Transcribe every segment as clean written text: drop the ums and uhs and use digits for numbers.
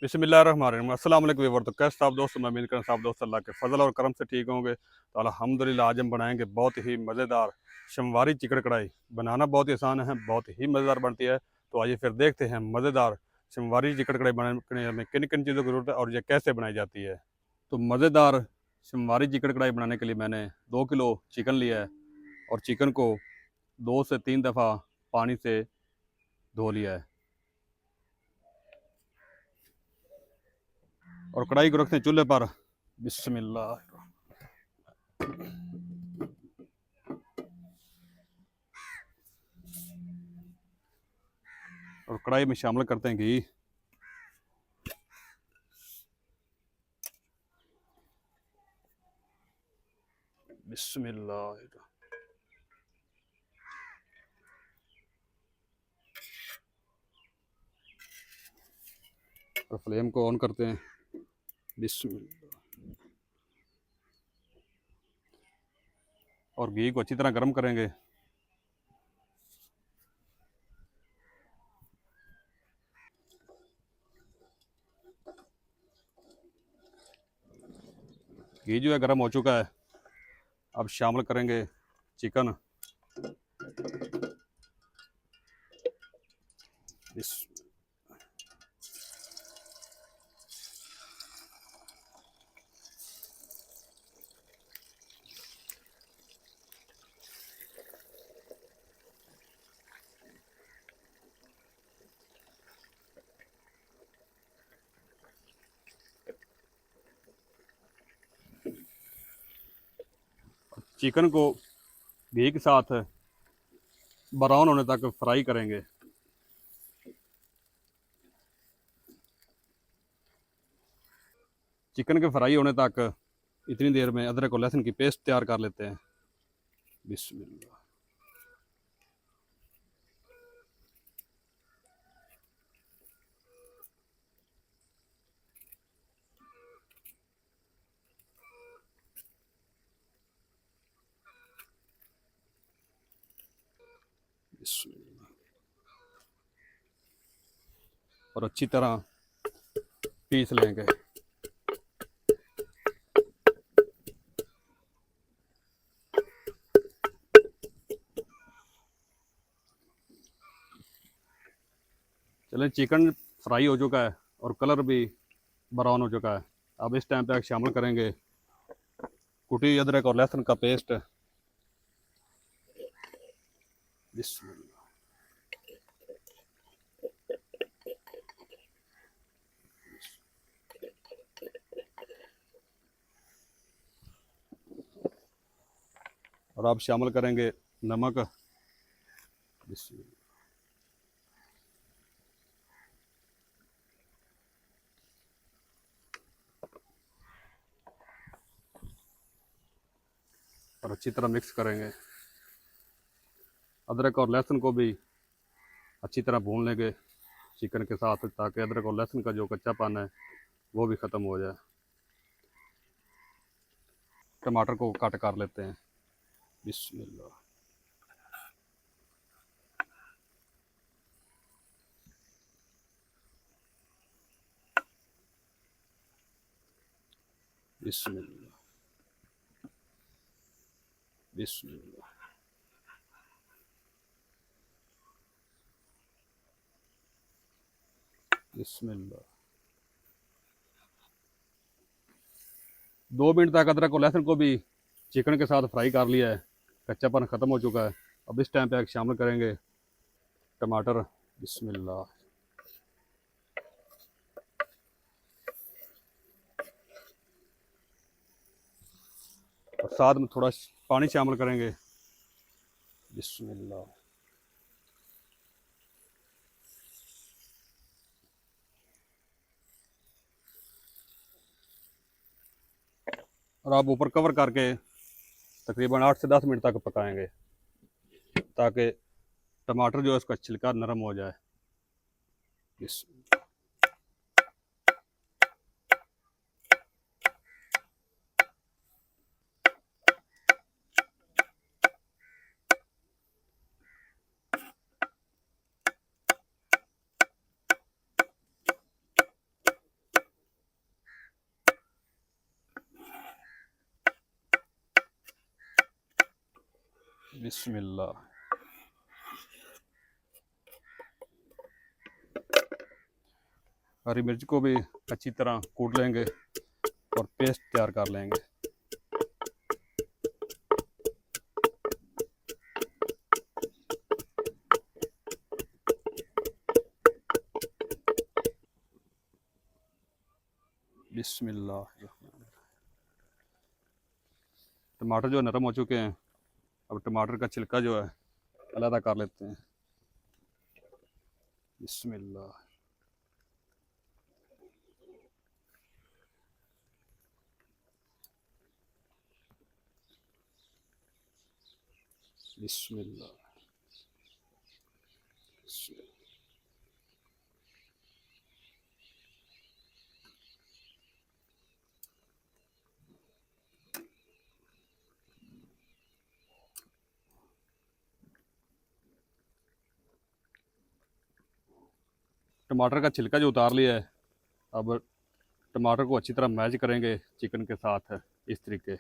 बिस्मिल्लाहिर्रहमानिर्रहीम। अस्सलाम वालेकुम व्यूअर। तो कैसे आप दोस्त, मैं उम्मीद करता हूं आप दोस्त अल्लाह के फजल और करम से ठीक होंगे। तो अल्हम्दुलिल्लाह आज हम बनाएंगे बहुत ही मज़ेदार शमवारी चिकन कढ़ाई। बनाना बहुत ही आसान है, बहुत ही मज़ेदार बनती है। तो आइए फिर देखते हैं मज़ेदार शमवारी चिकन कढ़ाई बनाने में किन किन चीज़ों की ज़रूरत है और ये कैसे बनाई जाती है। तो मज़ेदार शमवारी चिकन कढ़ाई बनाने के लिए मैंने 2 किलो चिकन लिया है और चिकन को 2 से 3 दफ़ा पानी से धो लिया है और कढ़ाई को रखते हैं चूल्हे पर। बिस्मिल्लाह। और कढ़ाई में शामिल करते हैं घी। बिस्मिल्लाह। और फ्लेम को ऑन करते हैं। बिस्मिल्लाह। और घी को अच्छी तरह गर्म करेंगे। घी जो है गर्म हो चुका है। अब शामिल करेंगे चिकन। इस चिकन को घी के साथ ब्राउन होने तक फ्राई करेंगे। चिकन के फ्राई होने तक इतनी देर में अदरक और लहसुन की पेस्ट तैयार कर लेते हैं। बिस्मिल्लाह। बिस्मिल्लाह। और अच्छी तरह पीस लेंगे। चलें, चिकन फ्राई हो चुका है और कलर भी ब्राउन हो चुका है। अब इस टाइम पे शामिल करेंगे कुटी अदरक और लहसुन का पेस्ट। बिस्मिल्लाह। और अब शामिल करेंगे नमक। बिस्मिल्लाह। और अच्छी तरह मिक्स करेंगे। अदरक और लहसुन को भी अच्छी तरह भून लेंगे चिकन के साथ, ताकि अदरक और लहसुन का जो कच्चापन है वो भी ख़त्म हो जाए। टमाटर को कट कर लेते हैं। बिस्मिल्लाह। बिस्मिल्लाह। बिस्मिल्लाह। बिस्मिल्लाह। 2 मिनट तक अदरक और लहसुन को भी चिकन के साथ फ्राई कर लिया है। कच्चापन ख़त्म हो चुका है। अब इस टाइम पे शामिल करेंगे टमाटर। बिस्मिल्लाह। और साथ में थोड़ा पानी शामिल करेंगे। बिस्मिल्लाह। और आप ऊपर कवर करके तकरीबन 8 से 10 मिनट तक पकाएंगे, ताकि टमाटर जो है उसका छिलका नरम हो जाए। इस बिस्मिल्लाह। हरी मिर्च को भी अच्छी तरह कूट लेंगे और पेस्ट तैयार कर लेंगे। बिस्मिल्लाह। टमाटर जो नरम हो चुके हैं, अब टमाटर का छिलका जो है अलग कर लेते हैं। बिस्मिल्लाह। बिस्मिल्लाह। टमाटर का छिलका जो उतार लिया है, अब टमाटर को अच्छी तरह मैच करेंगे चिकन के साथ इस तरीके,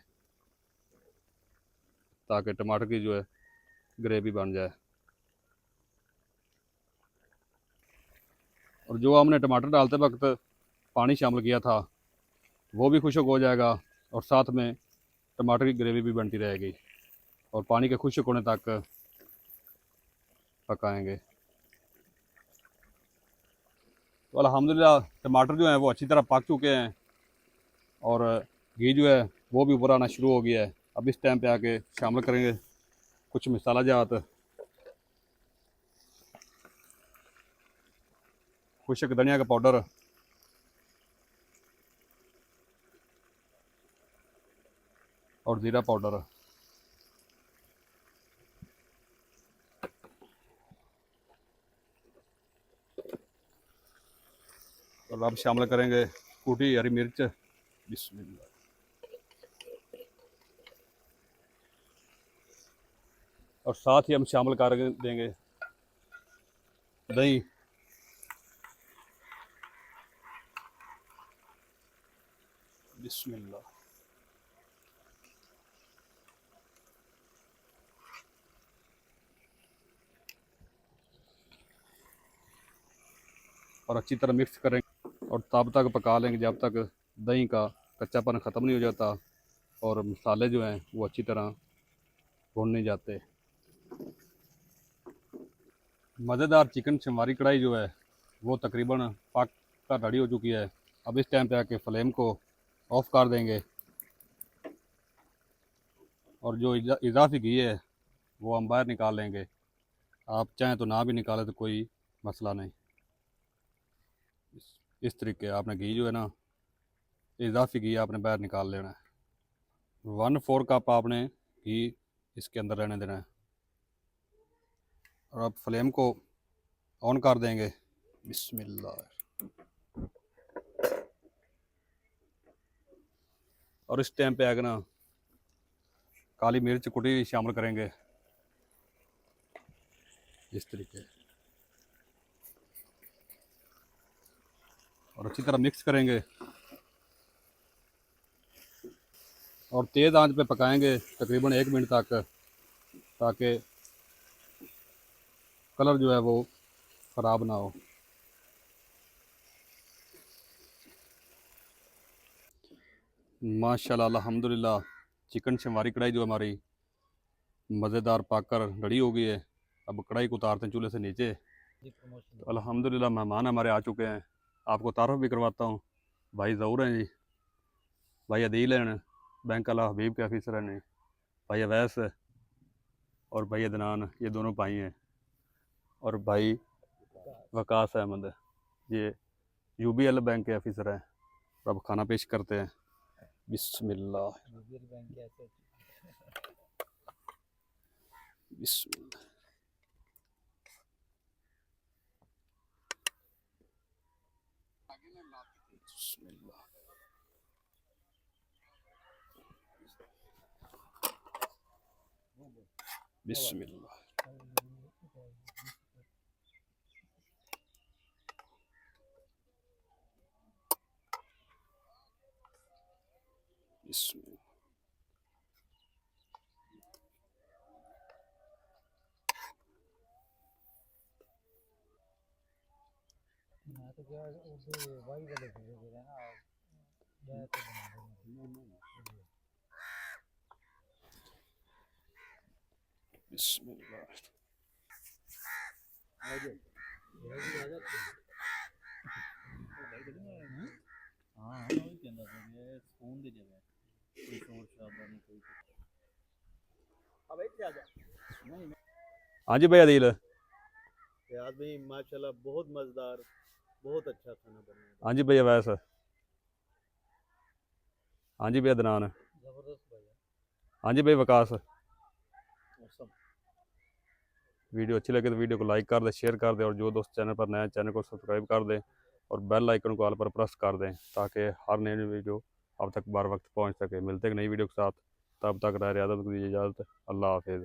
ताकि टमाटर की जो है ग्रेवी बन जाए। और जो हमने टमाटर डालते वक्त पानी शामिल किया था वो भी खुश्क हो जाएगा और साथ में टमाटर की ग्रेवी भी बनती रहेगी और पानी के खुश्क होने तक पकाएंगे। तो अल्हम्दुलिल्लाह टमाटर जो हैं वो अच्छी तरह पक चुके हैं और घी जो है वो भी ऊपर आना शुरू हो गया है। अब इस टाइम पे आके शामिल करेंगे कुछ मसाला जात, खुश्क धनिया का पाउडर, और ज़ीरा पाउडर। और अब शामिल करेंगे कूटी हरी मिर्च। बिस्मिल्लाह। और साथ ही हम शामिल कर देंगे दही। बिस्मिल्लाह। और अच्छी तरह मिक्स करेंगे और तब तक पका लेंगे जब तक दही का कच्चापन ख़त्म नहीं हो जाता और मसाले जो हैं वो अच्छी तरह भुन नहीं जाते। मज़ेदार चिकन शंवारी कढ़ाई जो है वो तकरीबन पक कर रेडी हो चुकी है। अब इस टाइम पे आके फ्लेम को ऑफ कर देंगे और जो इजाफी घी है वो हम बाहर निकाल लेंगे। आप चाहें तो ना भी निकालें तो कोई मसला नहीं। इस तरीके आपने घी जो है ना, इजाफी घी आपने बाहर निकाल लेना है। 1/4 कप आपने घी इसके अंदर रहने देना है और अब फ्लेम को ऑन कर देंगे। बिस्मिल्लाह। और इस टाइम पे आगे ना काली मिर्च कुटी शामिल करेंगे इस तरीके और अच्छी तरह मिक्स करेंगे और तेज़ आंच पे पकाएंगे तकरीबन 1 मिनट तक, ताकि कलर जो है वो ख़राब ना हो। माशाल्लाह अल्हम्दुलिल्लाह चिकन शंवारी कढ़ाई जो हमारी मज़ेदार पक कर रेडी हो गई है। अब कढ़ाई को उतारते हैं चूल्हे से नीचे। तो अल्हम्दुलिल्लाह मेहमान हमारे आ चुके हैं। आपको तारुफ भी करवाता हूँ। भाई ज़हूर हैं जी, भाई अदील हैं, बैंक अला हबीब के ऑफिसर हैं, भाई अवैस और भाई अदनान, ये दोनों भाई हैं। और भाई वकास अहमद, ये यूबीएल बैंक के ऑफिसर हैं। अब खाना पेश करते हैं। बिस्मिल्लाह। बिस्मिल्लाह। बिस्मिल्लाह। बिस्मिल्लाह। बिस्मिल्लाह। तो क्या उधर वही वाले धीरे धीरे ना जाए तो बना देंगे। बिस्मिल्लाह। हाँ वही कहता था कि सुकून दी जगह कोई शोर शराबा नहीं कोई कुछ। हाँ जी भाई आदिल। रियाज भाई माशाल्लाह बहुत मज़ेदार, बहुत अच्छा खाना बना है। हाँ जी भैया वैस। हाँ जी भैया अदनान। जबरदस्त भैया। हाँ जी भाई वकास। मौसम वीडियो अच्छी लगे तो वीडियो को लाइक कर दे, शेयर कर दे, और जो दोस्त चैनल पर नए चैनल को सब्सक्राइब कर दें और बेल आइकन को ऑल पर प्रेस कर दें ताकि हर नई वीडियो अब तक बार वक्त पहुंच सके। मिलते हैं एक नई वीडियो के साथ, तब तक रह इजाज़त, इजाज़त, अल्लाह हाफिज़।